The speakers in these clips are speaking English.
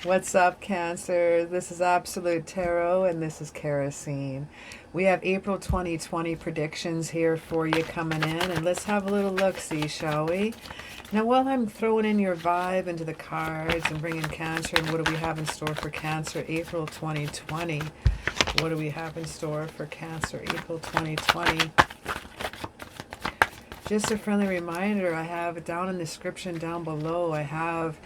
What's up, Cancer? This is Absolute Tarot, and this is CaraSeen. We have April 2020 predictions here for you coming in, and let's have a little look-see, shall we? Now, while I'm throwing in your vibe into the cards and bringing Cancer, and what do we have in store for Cancer April 2020? What do we have in store for Cancer April 2020? Just a friendly reminder, I have down in the description down below, I have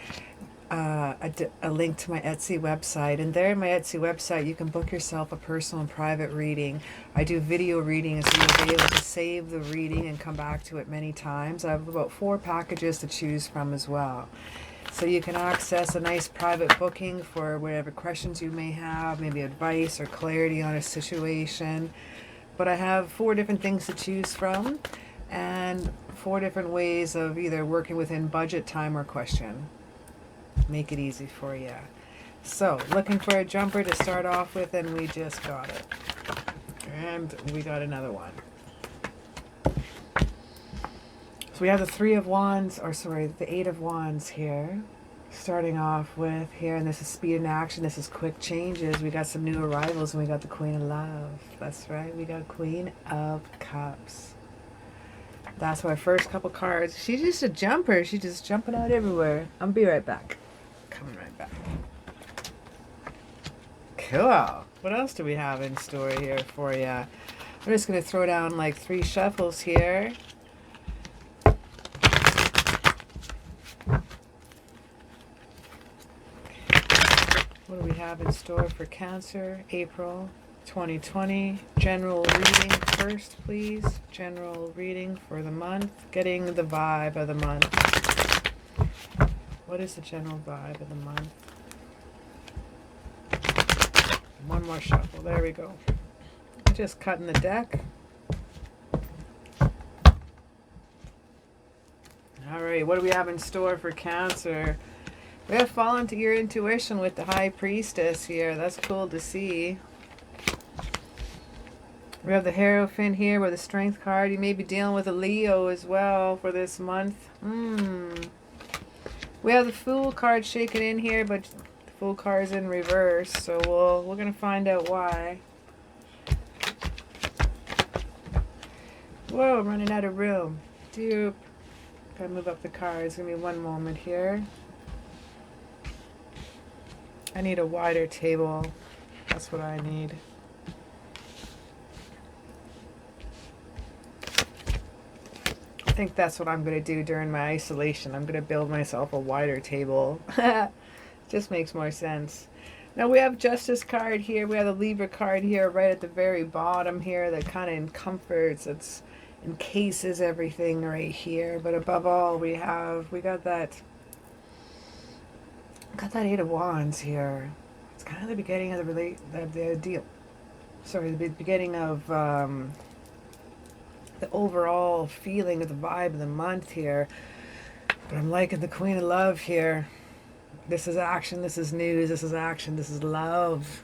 a link to my Etsy website, and there in my Etsy website you can book yourself a personal and private reading. I do video readings, so you'll be able to save the reading and come back to it many times. I have about 4 packages to choose from as well, so you can access a nice private booking for whatever questions you may have, maybe advice or clarity on a situation. But I have 4 different things to choose from and 4 different ways of either working within budget, time, or question. Make it easy for you. So, looking for a jumper to start off with, and we just got it. And we got another one. So we have the 3 of Wands, or sorry, the 8 of Wands here. Starting off with here, and this is speed in action. This is quick changes. We got some new arrivals, and we got the Queen of Love. That's right, we got Queen of Cups. That's my first couple cards. She's just a jumper. She's just jumping out everywhere. I'll be right back. Coming right back. Cool. What else do we have in store here for you? I'm just going to throw down like 3 shuffles here. What do we have in store for Cancer, April 2020? General reading first, please. General reading for the month. Getting the vibe of the month. What is the general vibe of the month? One more shuffle. There we go. Just cutting the deck. Alright, what do we have in store for Cancer? We have fallen to your intuition with the High Priestess here. That's cool to see. We have the Hierophant here with a Strength card. You may be dealing with a Leo as well for this month. We have the Fool card shaken in here, but the Fool card is in reverse, so we're going to find out why. Whoa, I'm running out of room. Dupe. Gotta move up the cards. Give me one moment here. I need a wider table. That's what I need. I think that's what I'm going to do during my isolation. I'm going to build myself a wider table. Just makes more sense. Now we have Justice card here. We have the Libra card here right at the very bottom here that kind of comforts, it encases everything right here. But above all, we got that Eight of Wands here. It's kind of the beginning of the deal. Sorry, the beginning of the overall feeling of the vibe of the month here. But I'm liking the Queen of Love here. This is action, this is news, this is action, this is love.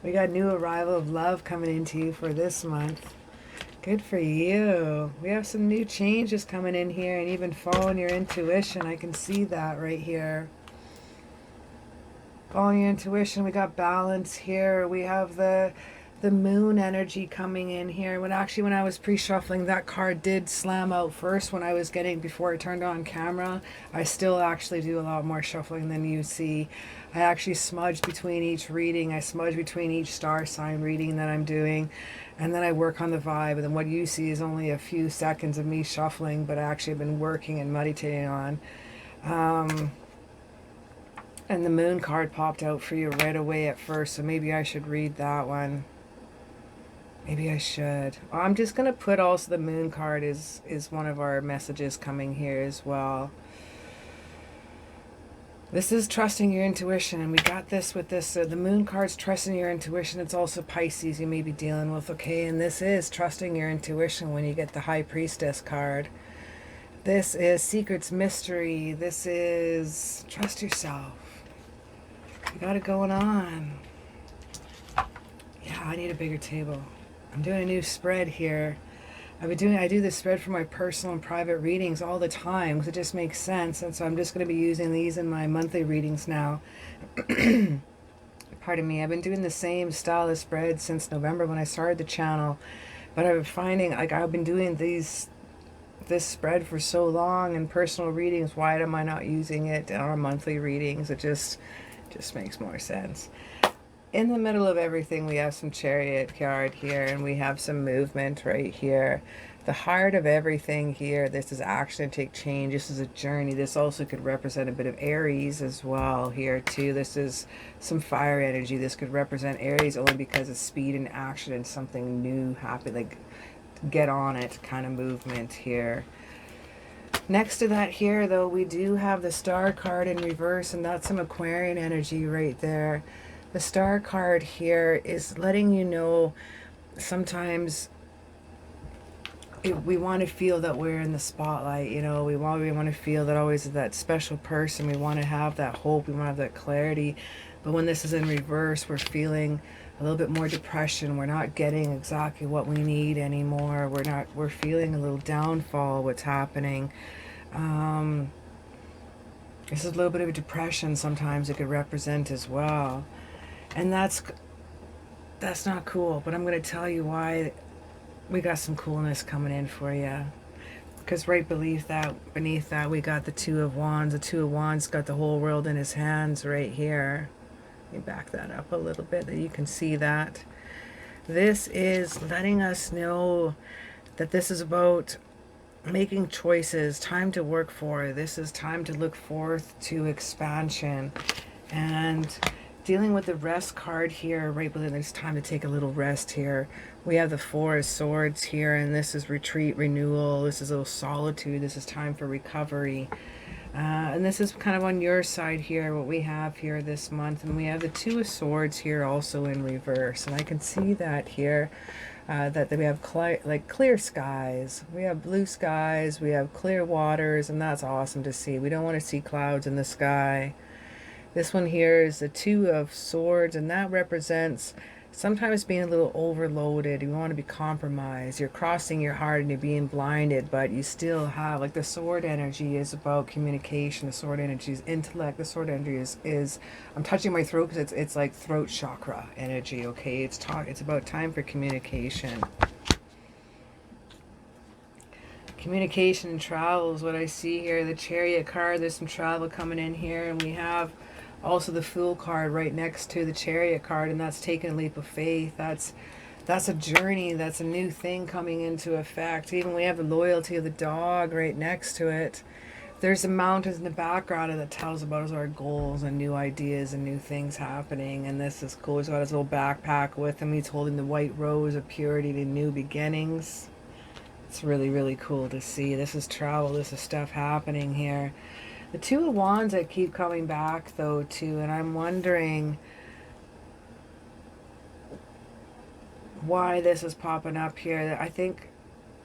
We got new arrival of love coming into you for this month. Good for you. We have some new changes coming in here, and even following your intuition. I can see that right here. Following your intuition, we got balance here. We have the moon energy coming in here. When I was pre-shuffling, that card did slam out first before I turned on camera. I still actually do a lot more shuffling than you see. I actually smudge between each reading. I smudge between each star sign reading that I'm doing. And then I work on the vibe. And then what you see is only a few seconds of me shuffling, but I actually have been working and meditating on. And the moon card popped out for you right away at first, so maybe I should read that one. Maybe I should. I'm just going to put also the moon card is one of our messages coming here as well. This is trusting your intuition, and we got this with this. The moon card's trusting your intuition. It's also Pisces you may be dealing with, okay? And this is trusting your intuition when you get the High Priestess card. This is secrets, mystery. This is trust yourself. You got it going on. Yeah, I need a bigger table. I'm doing a new spread here. I do this spread for my personal and private readings all the time because it just makes sense. And so I'm just going to be using these in my monthly readings now. Pardon me. I've been doing the same style of spread since November when I started the channel. But I've been finding, like, I've been doing this spread for so long in personal readings. Why am I not using it in our monthly readings? It just makes more sense. In the middle of everything, we have some Chariot card here, and we have some movement right here. The heart of everything here, this is action, take change. This is a journey. This also could represent a bit of Aries as well here too. This is some fire energy. This could represent Aries only because of speed and action and something new happen, like get on it kind of movement here. Next to that here, though, we do have the Star card in reverse, and that's some Aquarian energy right there. The Star card here is letting you know sometimes we want to feel that we're in the spotlight, you know, we want to feel that always that special person. We want to have that hope, we want to have that clarity. But when this is in reverse, we're feeling a little bit more depression. We're not getting exactly what we need anymore. We're feeling a little downfall, what's happening. This is a little bit of a depression sometimes it could represent as well. And that's not cool, but I'm going to tell you why we got some coolness coming in for you. Because right beneath that, we got the Two of Wands. The Two of Wands got the whole world in his hands right here. Let me back that up a little bit that you can see that. This is letting us know that this is about making choices, time to work for. This is time to look forth to expansion. And dealing with the rest card here, right below, there's time to take a little rest here. We have the Four of Swords here, and this is retreat, renewal. This is a little solitude. This is time for recovery. And this is kind of on your side here, what we have here this month. And we have the Two of Swords here also in reverse. And I can see that here, that we have clear skies. We have blue skies. We have clear waters. And that's awesome to see. We don't want to see clouds in the sky. This one here is the Two of Swords, and that represents sometimes being a little overloaded. You want to be compromised. You're crossing your heart and you're being blinded, but you still have, like, the sword energy is about communication. The sword energy is intellect. The sword energy is I'm touching my throat because it's like throat chakra energy, okay? It's about time for communication. Communication and travel is what I see here. The Chariot card, there's some travel coming in here, and we have also the Fool card right next to the Chariot card, and that's taking a leap of faith. That's a journey. That's a new thing coming into effect. Even we have the loyalty of the dog right next to it. There's the mountains in the background, and that tells about our goals and new ideas and new things happening. And this is cool. He's got his little backpack with him. He's holding the white rose of purity to new beginnings. It's really, really cool to see. This is travel. This is stuff happening here. The Two of Wands, I keep coming back, though, too, and I'm wondering why this is popping up here. I think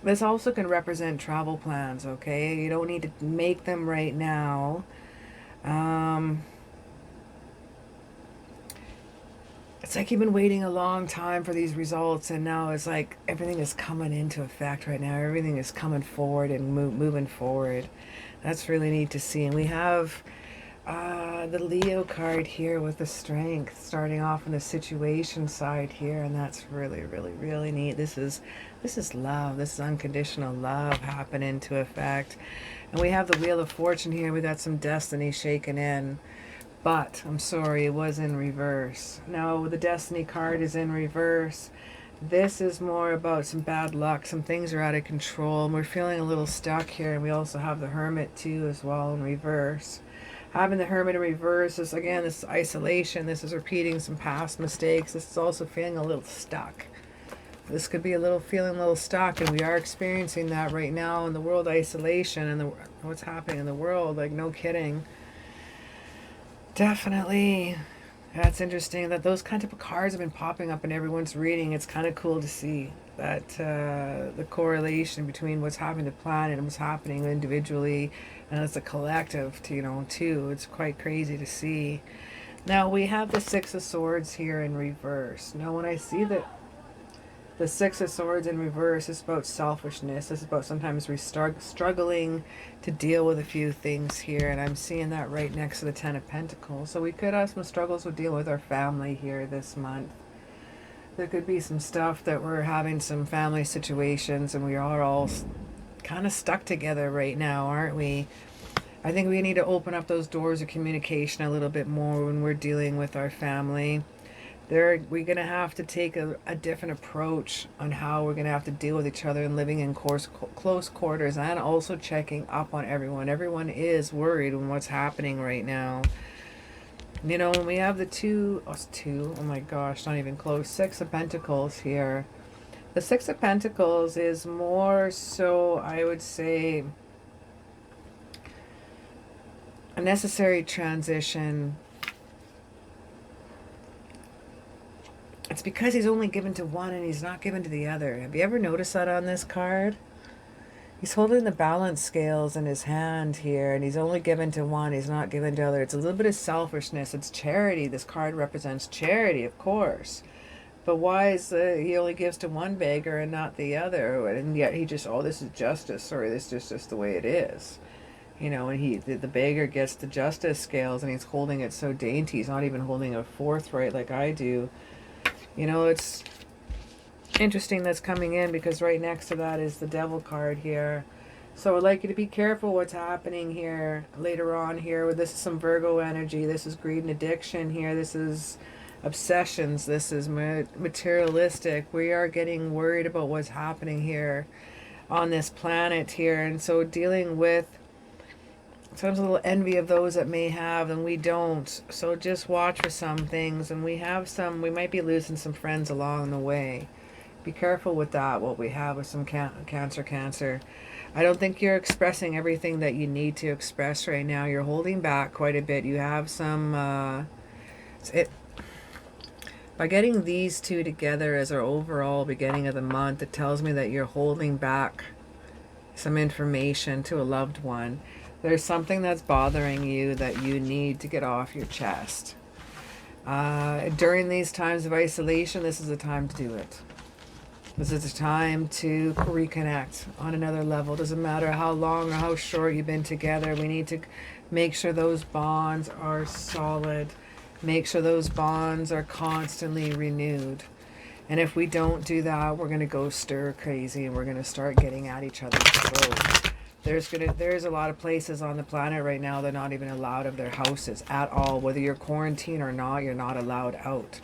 this also can represent travel plans, okay? You don't need to make them right now. It's like you've been waiting a long time for these results, and now it's like everything is coming into effect right now. Everything is coming forward and moving forward. That's really neat to see. And we have the Leo card here with the Strength starting off on the situation side here, and that's really, really, really neat. This is love. This is unconditional love happening into effect. And we have the Wheel of Fortune here. We got some destiny shaken in. But, I'm sorry, it was in reverse. Now, the Destiny card is in reverse. This is more about some bad luck. Some things are out of control. And we're feeling a little stuck here. And we also have the Hermit, too, as well, in reverse. Having the Hermit in reverse is, again, this is isolation. This is repeating some past mistakes. This is also feeling a little stuck. This could be a little feeling a little stuck, and we are experiencing that right now in the world, isolation and what's happening in the world. Like, no kidding. Definitely. That's interesting that those kind of cards have been popping up in everyone's reading. It's kind of cool to see that the correlation between what's happening to the planet and what's happening individually and as a collective, too. It's quite crazy to see. Now we have the Six of Swords here in reverse. Now when I see that the Six of Swords in reverse is about selfishness. It's about sometimes we're struggling to deal with a few things here. And I'm seeing that right next to the Ten of Pentacles. So we could have some struggles with dealing with our family here this month. There could be some stuff that we're having some family situations and we are all kind of stuck together right now, aren't we? I think we need to open up those doors of communication a little bit more when we're dealing with our family. We're going to have to take a different approach on how we're going to have to deal with each other and living in close quarters, and also checking up on everyone. Everyone is worried on what's happening right now. When we have the oh my gosh, not even close, Six of Pentacles here. The Six of Pentacles is more so, I would say, a necessary transition. It's because he's only given to one and he's not given to the other. Have you ever noticed that on this card? He's holding the balance scales in his hand here, and he's only given to one. He's not given to the other. It's a little bit of selfishness. It's charity. This card represents charity, of course. But why is he only gives to one beggar and not the other? And yet he just, this is justice. Sorry, this is just the way it is. And the beggar gets the justice scales, and he's holding it so dainty. He's not even holding a forthright like I do. It's interesting that's coming in because right next to that is the Devil card here. So I'd like you to be careful what's happening here later on here. This is some Virgo energy. This is greed and addiction here. This is obsessions. This is materialistic. We are getting worried about what's happening here on this planet here. And so dealing with sometimes a little envy of those that may have and we don't. So just watch for some things. And we might be losing some friends along the way. Be careful with that, what we have with some cancer. I don't think you're expressing everything that you need to express right now. You're holding back quite a bit. You have some... by getting these two together as our overall beginning of the month, it tells me that you're holding back some information to a loved one. There's something that's bothering you that you need to get off your chest. During these times of isolation, this is the time to do it. This is the time to reconnect on another level. Doesn't matter how long or how short you've been together. We need to make sure those bonds are solid. Make sure those bonds are constantly renewed. And if we don't do that, we're going to go stir crazy and we're going to start getting at each other's throats. There's a lot of places on the planet right now that are not even allowed out of their houses at all. Whether you're quarantined or not, you're not allowed out.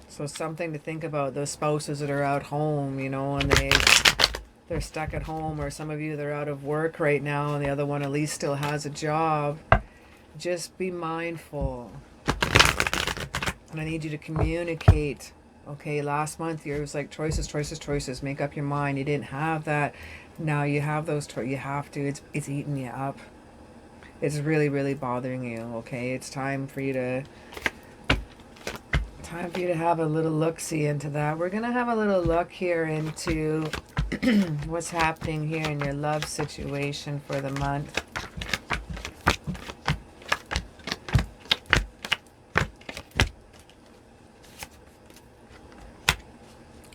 So something to think about, those spouses that are out home, and they're stuck at home, or some of you that are out of work right now and the other one at least still has a job. Just be mindful. And I need you to communicate. Okay, last month it was like choices. Make up your mind. You didn't have that. Now you have those you have to. It's eating you up. It's really, really bothering you. Okay, it's time for you to have a little look-see into that. We're going to have a little look here into what's happening here in your love situation for the month.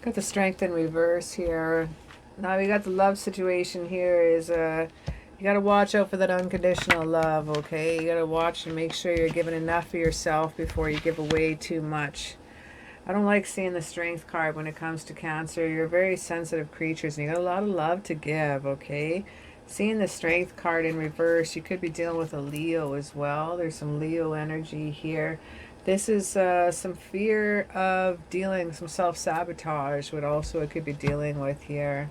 Got the Strength in reverse here. Now we got the love situation here is you got to watch out for that unconditional love, okay? You got to watch and make sure you're giving enough of yourself before you give away too much. I don't like seeing the Strength card when it comes to Cancer. You're very sensitive creatures and you got a lot of love to give, okay? Seeing the Strength card in reverse, you could be dealing with a Leo as well. There's some Leo energy here. This is some fear of some self-sabotage, what also it could be dealing with here.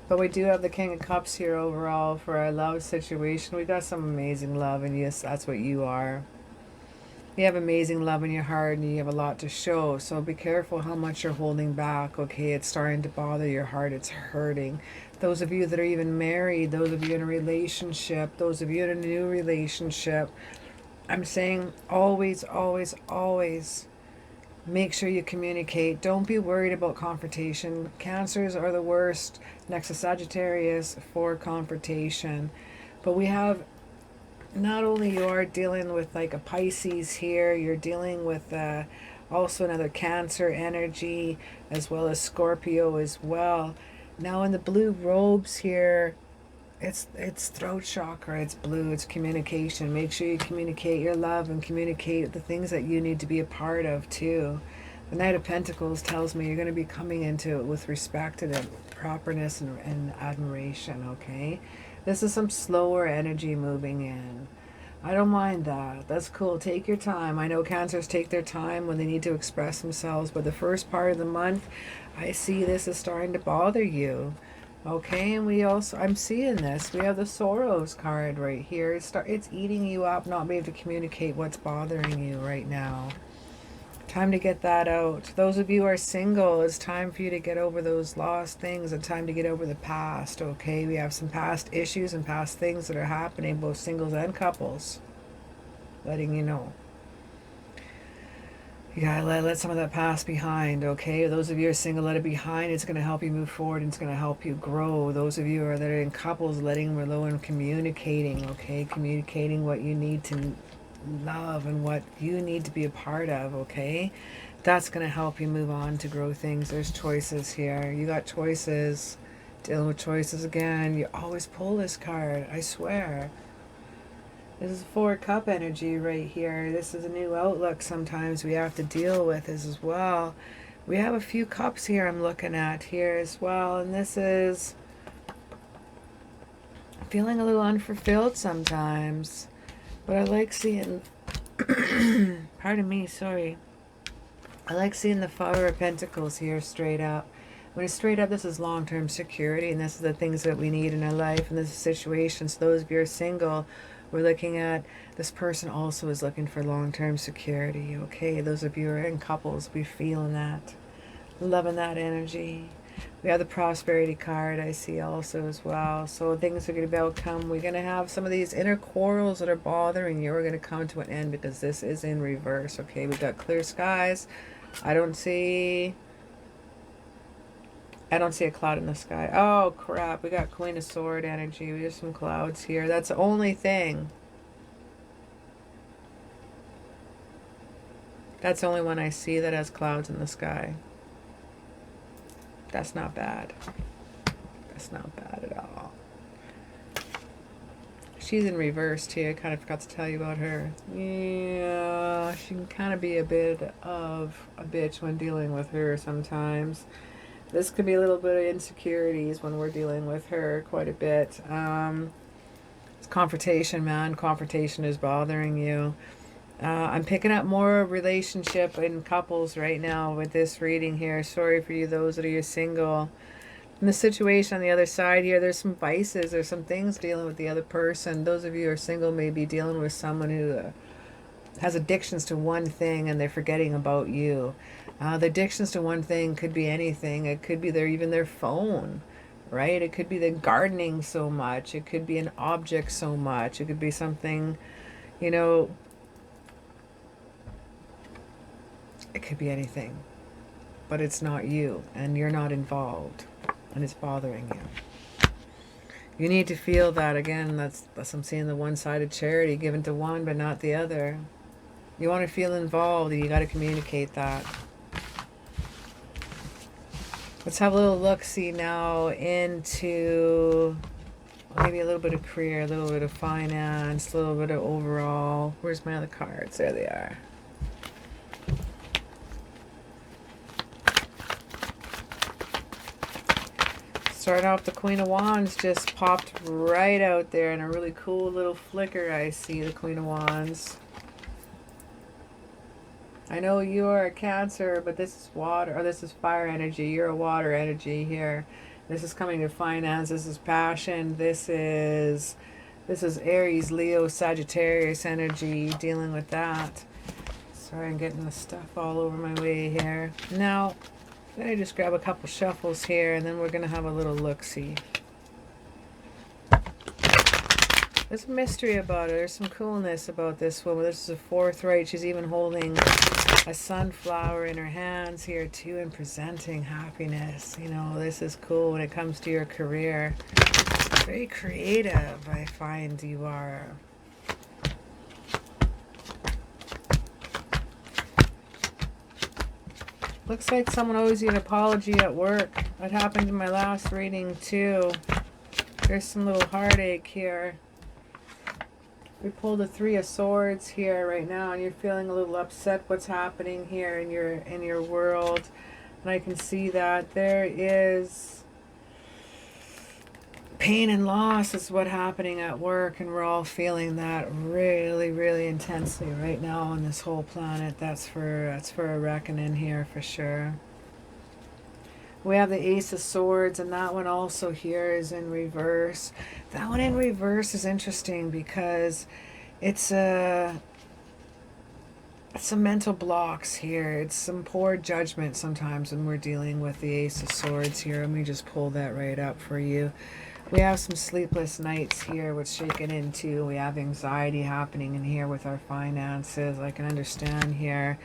But we do have the King of Cups here overall for our love situation. We got some amazing love, and yes, that's what you are. You have amazing love in your heart and you have a lot to show. So be careful how much you're holding back. Okay, it's starting to bother your heart. It's hurting. Those of you that are even married, those of you in a relationship, those of you in a new relationship, I'm saying always, always, always make sure you communicate. Don't be worried about confrontation. Cancers are the worst next to Sagittarius for confrontation. But we have, not only you are dealing with like a Pisces here, you're dealing with also another Cancer energy, as well as Scorpio as well. Now in the blue robes here, it's throat chakra, it's blue, it's communication. Make sure you communicate your love and communicate the things that you need to be a part of too. The Knight of Pentacles tells me you're going to be coming into it with respect and properness and admiration, okay? This is some slower energy moving in. I don't mind that. That's cool. Take your time. I know Cancers take their time when they need to express themselves, but the first part of the month, I see this is starting to bother you. Okay, and we also, I'm seeing this. We have the Sorrows card right here. It's eating you up, not being able to communicate what's bothering you right now. Time to get that out. Those of you who are single, it's time for you to get over those lost things and time to get over the past, okay? We have some past issues and past things that are happening, both singles and couples. Letting you know. You gotta let some of that past behind, okay? Those of you who are single, let it behind. It's going to help you move forward. And it's going to help you grow. Those of you that are in couples, letting go and communicating, okay? Communicating what you need to love and what you need to be a part of, okay? That's going to help you move on to grow things. There's choices here. You got choices. Dealing with choices again. You always pull this card, I swear. This is 4 cup energy right here. This is a new outlook sometimes we have to deal with as well. We have a few cups here I'm looking at here as well. And this is feeling a little unfulfilled sometimes. But I like seeing, pardon me, sorry. I like seeing the 5 of Pentacles here straight up. When it's straight up, this is long-term security. And this is the things that we need in our life. And this is situations. Those of you who are single, we're looking at this person also is looking for long-term security, okay? Those of you who are in couples, be feeling that, loving that energy. We have the prosperity card I see also as well. So things are going to be outcome. We're going to have some of these inner quarrels that are bothering you are going to come to an end because this is in reverse, okay? We've got clear skies. I don't see a cloud in the sky. Oh, crap. We got Queen of Sword energy. We have some clouds here. That's the only thing. That's the only one I see that has clouds in the sky. That's not bad. That's not bad at all. She's in reverse, too. I kind of forgot to tell you about her. Yeah, she can kind of be a bit of a bitch when dealing with her sometimes. This could be a little bit of insecurities when we're dealing with her quite a bit. It's confrontation, man. Confrontation is bothering you. I'm picking up more relationship in couples right now with this reading here. Sorry for you, those that are single. In the situation on the other side here, there's some vices. There's some things dealing with the other person. Those of you who are single may be dealing with someone who has addictions to one thing and they're forgetting about you. The addictions to one thing could be anything. It could be even their phone, right? It could be the gardening so much. It could be an object so much. It could be something, you know, it could be anything. But it's not you, and you're not involved, and it's bothering you. You need to feel that. Again, that's I'm seeing the one-sided charity, given to one but not the other. You want to feel involved, and you got to communicate that. Let's have a little look-see now into maybe a little bit of career, a little bit of finance, a little bit of overall. Where's my other cards? There they are. Starting off, the Queen of Wands just popped right out there in a really cool little flicker. I see the Queen of Wands. I know you are a Cancer, but this is water, or this is fire energy. You're a water energy here. This is coming to finance. This is passion. This is Aries, Leo, Sagittarius energy, dealing with that. Sorry, I'm getting the stuff all over my way here. Now, I'm going to just grab a couple shuffles here, and then we're going to have a little look-see. There's a mystery about it. There's some coolness about this woman. This is a forthright. She's even holding a sunflower in her hands here too, and presenting happiness. You know, this is cool when it comes to your career. Very creative, I find you are. Looks like someone owes you an apology at work. That happened in my last reading too. There's some little heartache here. We pulled the Three of Swords here right now, and you're feeling a little upset what's happening here in your world. And I can see that there is pain and loss is what's happening at work, and we're all feeling that really, really intensely right now on this whole planet. That's for a reckoning here for sure. We have the Ace of Swords, and that one also here is in reverse. That one in reverse is interesting because it's some mental blocks here. It's some poor judgment sometimes when we're dealing with the Ace of Swords here. Let me just pull that right up for you. We have some sleepless nights here, what's shaken into. We have anxiety happening in here with our finances. I can understand here.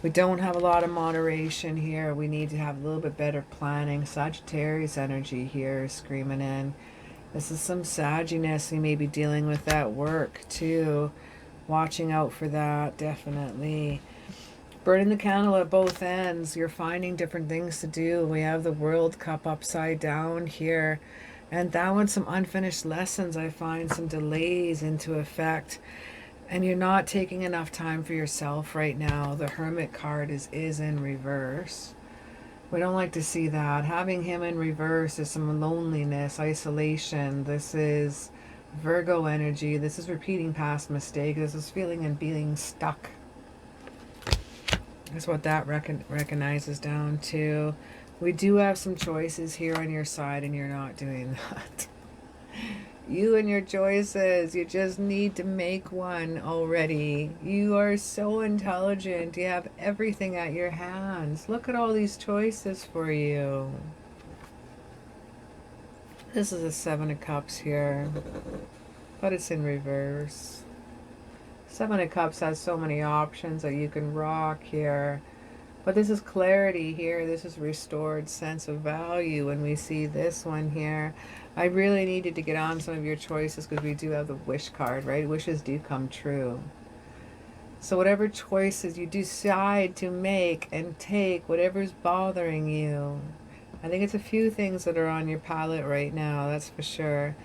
We don't have a lot of moderation here. We need to have a little bit better planning. Sagittarius energy here screaming in. This is some sagginess you may be dealing with at work too. Watching out for that, definitely. Burning the candle at both ends. You're finding different things to do. We have the World Cup upside down here. And that one's some unfinished lessons. I find some delays into effect. And you're not taking enough time for yourself right now. The Hermit card is in reverse. We don't like to see that. Having him in reverse is some loneliness, isolation. This is Virgo energy. This is repeating past mistakes. This is feeling and being stuck. That's what that recognizes down to. We do have some choices here on your side, and you're not doing that. You and your choices, you just need to make one already. You are so intelligent. You have everything at your hands. Look at all these choices for you. This is a Seven of Cups here, but it's in reverse. Seven of Cups has so many options that you can rock here. But this is clarity here. This is restored sense of value when we see this one here. I really needed to get on some of your choices because we do have the Wish card, right? Wishes do come true. So whatever choices you decide to make and take, whatever's bothering you. I think it's a few things that are on your palette right now, that's for sure.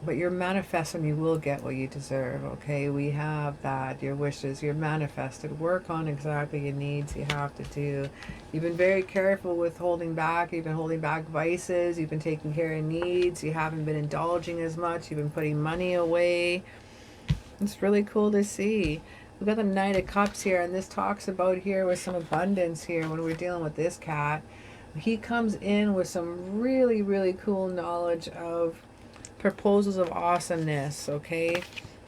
But you're manifesting, you will get what you deserve, okay? We have that, your wishes, you're manifested. Work on exactly your needs you have to do. You've been very careful with holding back. You've been holding back vices. You've been taking care of needs. You haven't been indulging as much. You've been putting money away. It's really cool to see. We've got the Knight of Cups here, and this talks about here with some abundance here when we're dealing with this cat. He comes in with some really, really cool knowledge of proposals of awesomeness, okay?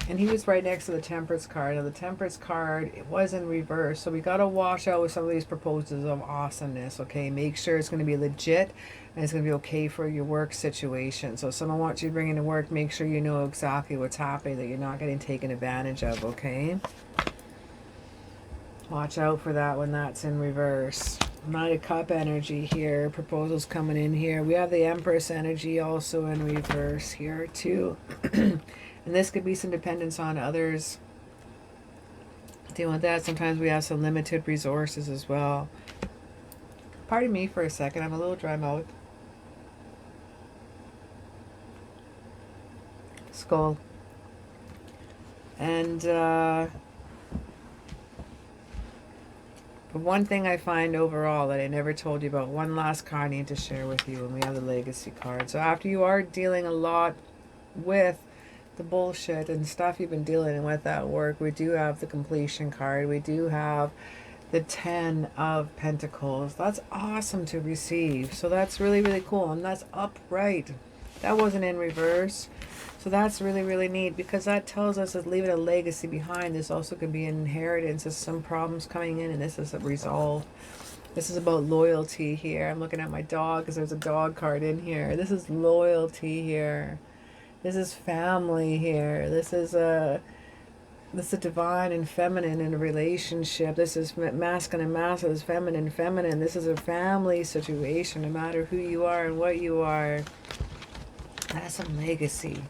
And he was right next to the Temperance card. Now the Temperance card, it was in reverse, so we got to watch out with some of these proposals of awesomeness, okay? Make sure it's going to be legit and it's going to be okay for your work situation. So if someone wants you to bring into work, make sure you know exactly what's happening, that you're not getting taken advantage of, okay? Watch out for that when that's in reverse. Knight of Cup energy here. Proposals coming in here. We have the Empress energy also in reverse here too. And this could be some dependence on others. Dealing with that, sometimes we have some limited resources as well. Pardon me for a second. I'm a little dry mouth. Skull. And but one thing I find overall that I never told you about, one last card I need to share with you, and we have the Legacy card. So after you are dealing a lot with the bullshit and stuff you've been dealing with at work, we do have the Completion card. We do have the 10 of Pentacles. That's awesome to receive. So that's really, really cool. And that's upright. That wasn't in reverse. So that's really, really neat, because that tells us it's leaving a legacy behind. This also could be an inheritance of some problems coming in, and this is a resolve. This is about loyalty here. I'm looking at my dog because there's a dog card in here. This is loyalty here. This is family here. This is divine and feminine in a relationship. This is masculine and masculine. This is feminine and feminine. This is a family situation, no matter who you are and what you are. That's a legacy.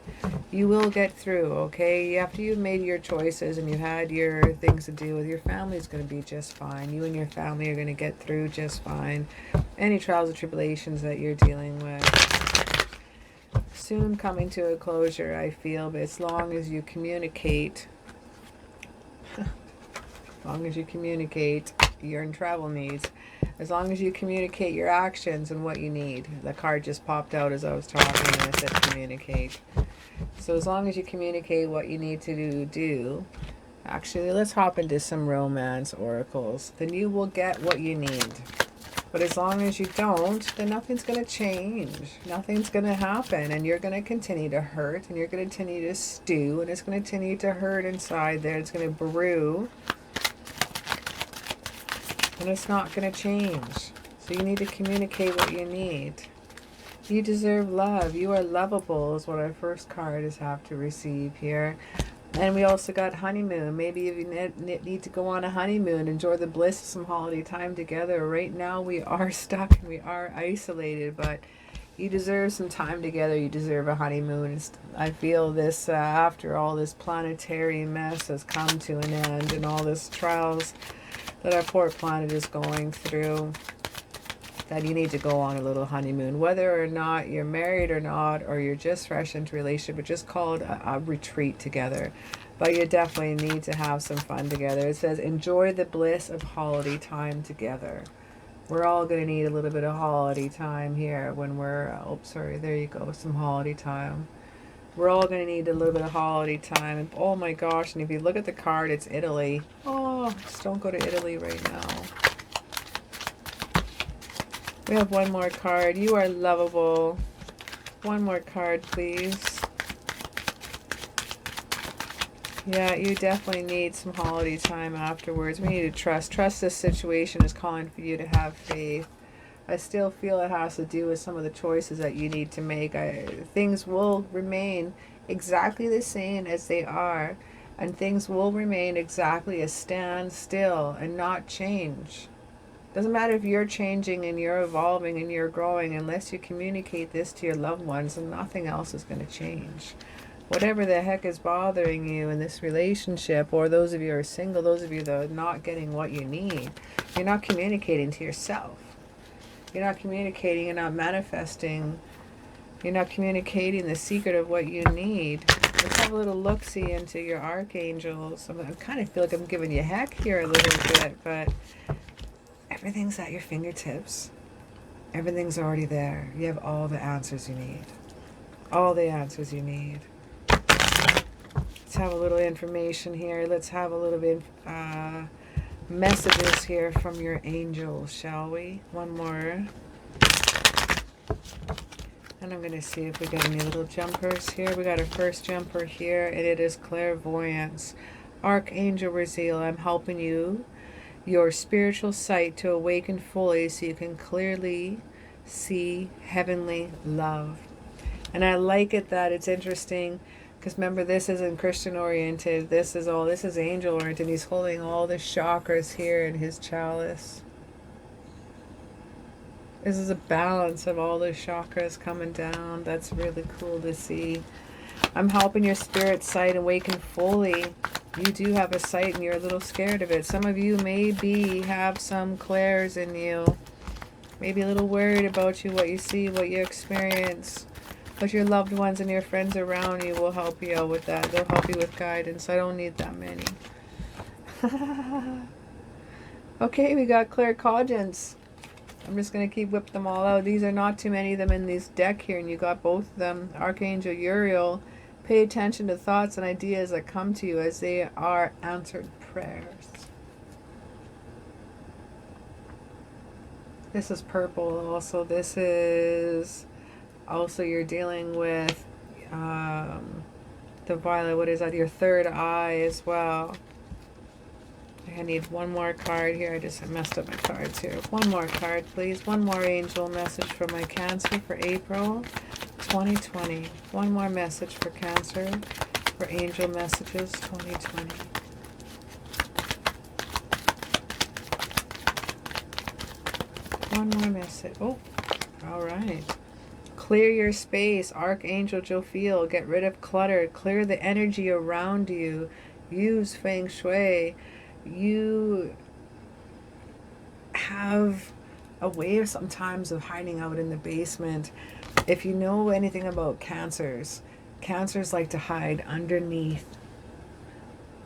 You will get through, okay? After you've made your choices and you had your things to do with, your family's going to be just fine. You and your family are going to get through just fine. Any trials or tribulations that you're dealing with. Soon coming to a closure, I feel, but as long as you communicate, as long as you communicate your travel needs, as long as you communicate your actions and what you need. The card just popped out as I was talking and it said communicate. So as long as you communicate what you need to do, actually let's hop into some romance oracles. Then you will get what you need. But as long as you don't, then nothing's going to change. Nothing's going to happen. And you're going to continue to hurt. And you're going to continue to stew. And it's going to continue to hurt inside there. It's going to brew. And it's not going to change. So you need to communicate what you need. You deserve love. You are lovable is what our first card is have to receive here. And we also got honeymoon. Maybe if you need to go on a honeymoon, enjoy the bliss of some holiday time together. Right now we are stuck and we are isolated, but you deserve some time together. You deserve a honeymoon. I feel this after all this planetary mess has come to an end and all this trials that our poor planet is going through, that you need to go on a little honeymoon. Whether or not you're married or not, or you're just fresh into a relationship, but just call it a retreat together. But you definitely need to have some fun together. It says, enjoy the bliss of holiday time together. We're all going to need a little bit of holiday time here when we're, oh, sorry, there you go, some holiday time. We're all going to need a little bit of holiday time. And oh my gosh, and if you look at the card, it's Italy. Oh, just don't go to Italy right now. We have one more card. You are lovable. One more card, please. Yeah, you definitely need some holiday time afterwards. We need to trust. Trust this situation is calling for you to have faith. I still feel it has to do with some of the choices that you need to make. Things will remain exactly the same as they are. And things will remain exactly as stand still and not change. Doesn't matter if you're changing and you're evolving and you're growing, unless you communicate this to your loved ones, and nothing else is going to change. Whatever the heck is bothering you in this relationship, or those of you who are single, those of you that are not getting what you need, you're not communicating to yourself. You're not communicating, you're not manifesting, you're not communicating the secret of what you need. Let's have a little look-see into your archangels. I kind of feel like I'm giving you heck here a little bit, but everything's at your fingertips. Everything's already there. You have all the answers you need. All the answers you need. Let's have a little information here. Let's have a little bit messages here from your angels, shall we? One more. And I'm going to see if we got any little jumpers here. We got a first jumper here, and it is clairvoyance. Archangel Raziel, I'm helping you, your spiritual sight to awaken fully so you can clearly see heavenly love. And I like it that it's interesting, because remember, this isn't Christian oriented. This is angel oriented. He's holding all the chakras here in his chalice. This is a balance of all the chakras coming down. That's really cool to see. I'm helping your spirit sight awaken fully. You do have a sight and you're a little scared of it. Some of you maybe have some clairs in you. Maybe a little worried about you, what you see, what you experience. But your loved ones and your friends around you will help you out with that. They'll help you with guidance. I don't need that many. Okay, we got claircognizance. I'm just going to keep whipping them all out. These are not too many of them in this deck here, and you got both of them. Archangel Uriel, pay attention to thoughts and ideas that come to you as they are answered prayers. This is purple also. This is Also, you're dealing with the violet. What is that? Your third eye as well. I need one more card here. I just messed up my cards here. One more card, please. One more angel message for my Cancer for April 2020. One more message for Cancer for angel messages 2020. One more message. Oh, all right. Clear your space, Archangel Jophiel. Get rid of clutter. Clear the energy around you. Use Feng Shui. You have a way of sometimes of hiding out in the basement. If you know anything about cancers, cancers like to hide underneath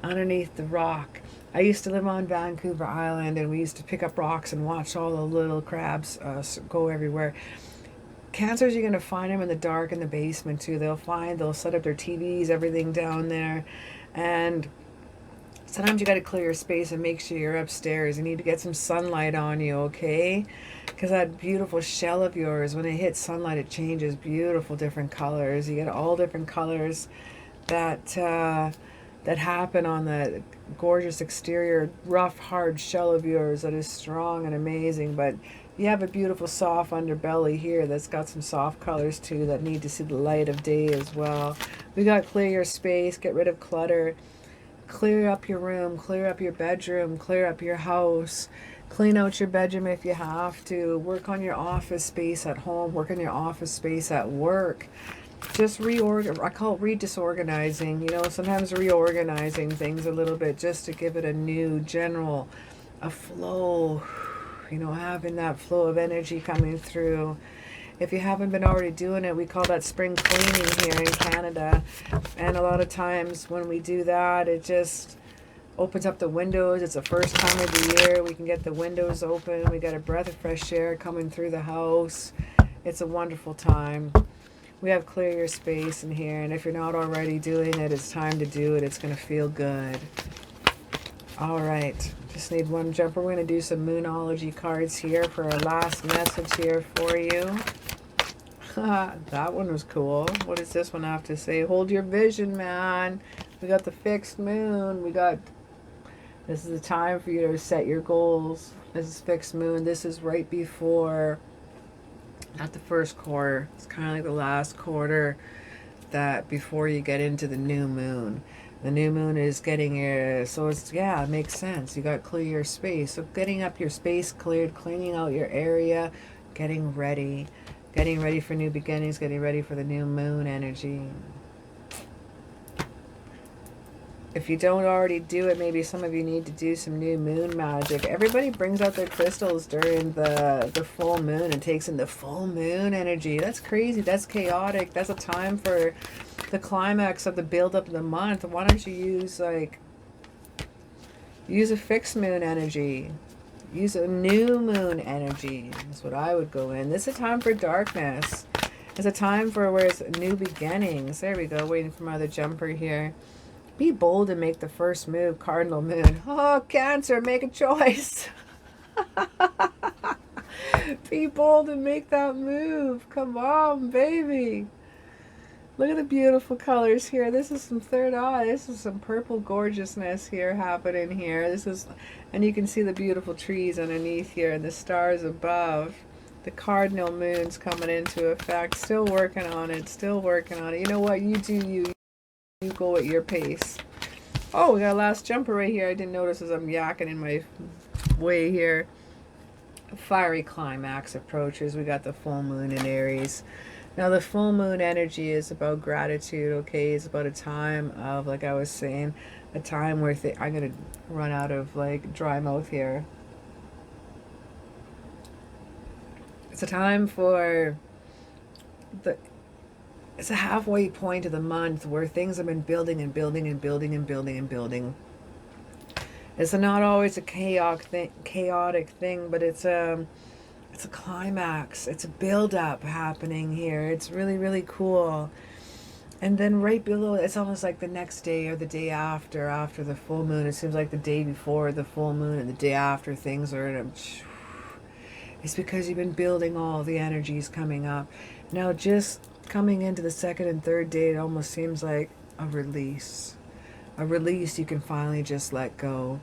the rock. I used to live on Vancouver Island, and we used to pick up rocks and watch all the little crabs go everywhere. Cancers, you're going to find them in the dark in the basement too. They'll set up their TVs, everything down there. And sometimes you got to clear your space and make sure you're upstairs. You need to get some sunlight on you, okay? Because that beautiful shell of yours, when it hits sunlight, it changes beautiful different colors. You get all different colors that happen on the gorgeous exterior, rough, hard shell of yours that is strong and amazing. But you have a beautiful soft underbelly here that's got some soft colors too that need to see the light of day as well. We got clear your space, get rid of clutter. Clear up your room, clear up your bedroom, clear up your house, clean out your bedroom if you have to, work on your office space at home, work on your office space at work. Just reorganize. I call it disorganizing. You know, sometimes reorganizing things a little bit just to give it a new general, a flow, you know, having that flow of energy coming through. If you haven't been already doing it, we call that spring cleaning here in Canada. And a lot of times when we do that, it just opens up the windows. It's the first time of the year. We can get the windows open. We got a breath of fresh air coming through the house. It's a wonderful time. We have clear your space in here. And if you're not already doing it, it's time to do it. It's going to feel good. All right. Just need one jumper. We're going to do some Moonology cards here for our last message here for you. That one was cool. What does this one have to say? Hold your vision, man. We got the fixed moon. This is the time for you to set your goals. This is fixed moon. This is right before, not the first quarter. It's kind of like the last quarter that before you get into the new moon. The new moon is getting your, so it's, yeah, it makes sense. You got to clear your space. So getting up your space cleared, cleaning out your area, getting ready for new beginnings, getting ready for the new moon energy. If you don't already do it, maybe some of you need to do some new moon magic. Everybody brings out their crystals during the full moon and takes in the full moon energy. That's crazy. That's chaotic. That's a time for the climax of the build-up of the month. Why don't you use a fixed moon energy? Use a new moon energy. That's what I would go in. This is a time for darkness. It's a time for where it's new beginnings. There we go. Waiting for my other jumper here. Be bold and make the first move, cardinal moon. Oh, Cancer, make a choice. Be bold and make that move. Come on, baby. Look at the beautiful colors here. This is some third eye. This is some purple gorgeousness here happening here. And you can see the beautiful trees underneath here and the stars above. The cardinal moon's coming into effect. Still working on it. Still working on it. You know what? You do you. You go at your pace. Oh, we got a last jumper right here. I didn't notice as I'm yakking in my way here. A fiery climax approaches. We got the full moon in Aries. Now the full moon energy is about gratitude, okay? It's about a time of, like I was saying, a time where I'm going to run out of like dry mouth here. It's a time for it's a halfway point of the month where things have been building and building and building and building and building. It's not always a chaotic thing, but it's a climax. It's a build-up happening here. It's really, really cool. And then right below, it's almost like the next day or the day after the full moon. It seems like the day before the full moon and the day after things are in a... It's because you've been building all the energies coming up. Now, just coming into the second and third day, it almost seems like a release. A release you can finally just let go.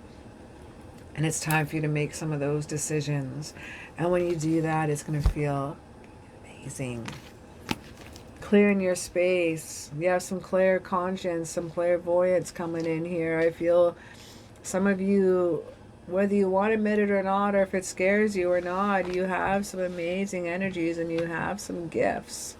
And it's time for you to make some of those decisions. And when you do that, it's going to feel amazing. Clearing your space. You have some clear conscience, some clairvoyance coming in here. I feel some of you, whether you want to admit it or not, or if it scares you or not, you have some amazing energies and you have some gifts.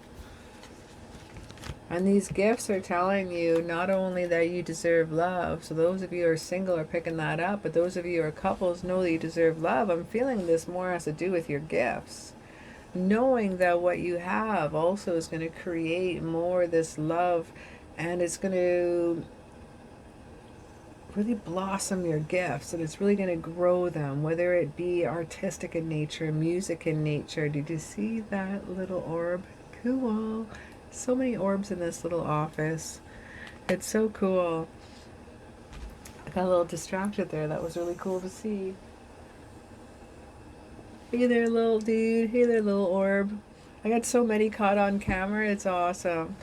And these gifts are telling you not only that you deserve love, so those of you who are single are picking that up, but those of you who are couples know that you deserve love. I'm feeling this more has to do with your gifts. Knowing that what you have also is going to create more of this love, and it's going to really blossom your gifts, and it's really going to grow them, whether it be artistic in nature, music in nature. Did you see that little orb? Cool. So many orbs in this little office. It's so cool. I got a little distracted there. That was really cool to see. Hey there, little dude. Hey there, little orb. I got so many caught on camera. It's awesome.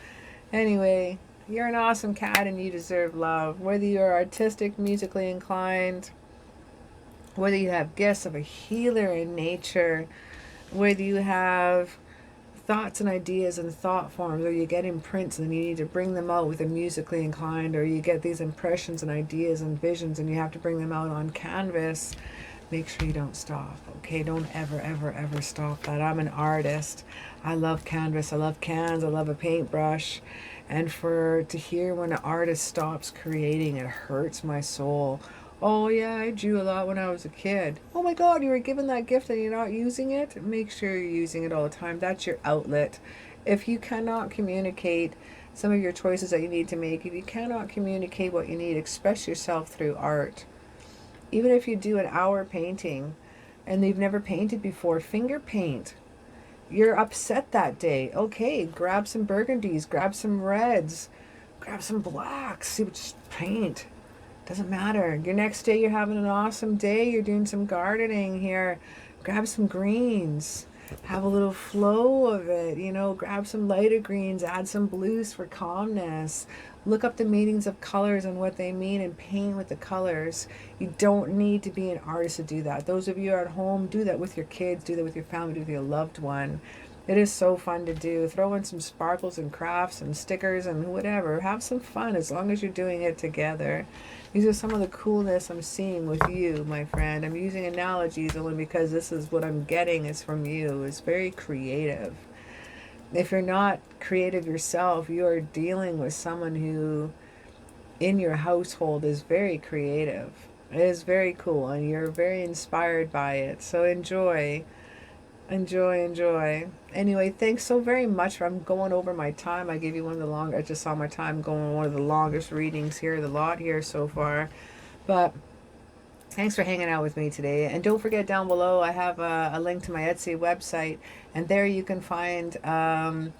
Anyway, you're an awesome cat and you deserve love. Whether you're artistic, musically inclined, whether you have gifts of a healer in nature, whether you have thoughts and ideas and thought forms, or you get imprints and you need to bring them out with a musically inclined, or you get these impressions and ideas and visions and you have to bring them out on canvas, make sure you don't stop. Okay, don't ever ever ever stop that. I'm an artist. I love canvas, I love cans, I love a paintbrush, and to hear when an artist stops creating, it hurts my soul. Oh yeah, I drew a lot when I was a kid. Oh my God, you were given that gift and you're not using it? Make sure you're using it all the time. That's your outlet. If you cannot communicate some of your choices that you need to make, if you cannot communicate what you need, express yourself through art. Even if you do an hour painting and you've never painted before, finger paint. You're upset that day. Okay, grab some burgundies, grab some reds, grab some blacks, just paint. Doesn't matter. Your next day you're having an awesome day, you're doing some gardening here, grab some greens, have a little flow of it, you know, grab some lighter greens, add some blues for calmness. Look up the meanings of colors and what they mean and paint with the colors. You don't need to be an artist to do that. Those of you who are at home, do that with your kids, do that with your family, do it with your loved one. It is so fun to do. Throw in some sparkles and crafts and stickers and whatever. Have some fun as long as you're doing it together. These are some of the coolness I'm seeing with you, my friend. I'm using analogies only because this is what I'm getting is from you. It's very creative. If you're not creative yourself, you are dealing with someone who in your household is very creative. It is very cool and you're very inspired by it. So enjoy. Enjoy, enjoy. Anyway, thanks so very much. I'm going over my time. I gave you one of the long. I just saw my time going one of the longest readings here, the lot here so far. But thanks for hanging out with me today. And don't forget, down below I have a link to my Etsy website, and there you can find a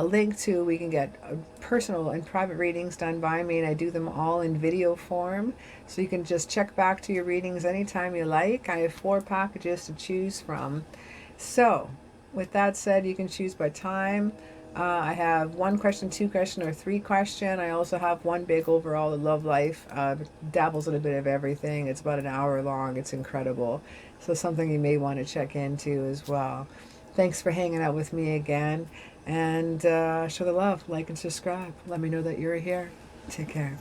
link to, we can get personal and private readings done by me, and I do them all in video form, so you can just check back to your readings anytime you like. I have 4 packages to choose from. So with that said, you can choose by time. I have 1 question, 2 question, or 3 question. I also have one big overall, the love life. Dabbles in a bit of everything. It's about an hour long. It's incredible. So something you may want to check into as well. Thanks for hanging out with me again. And show the love, like and subscribe. Let me know that you're here. Take care.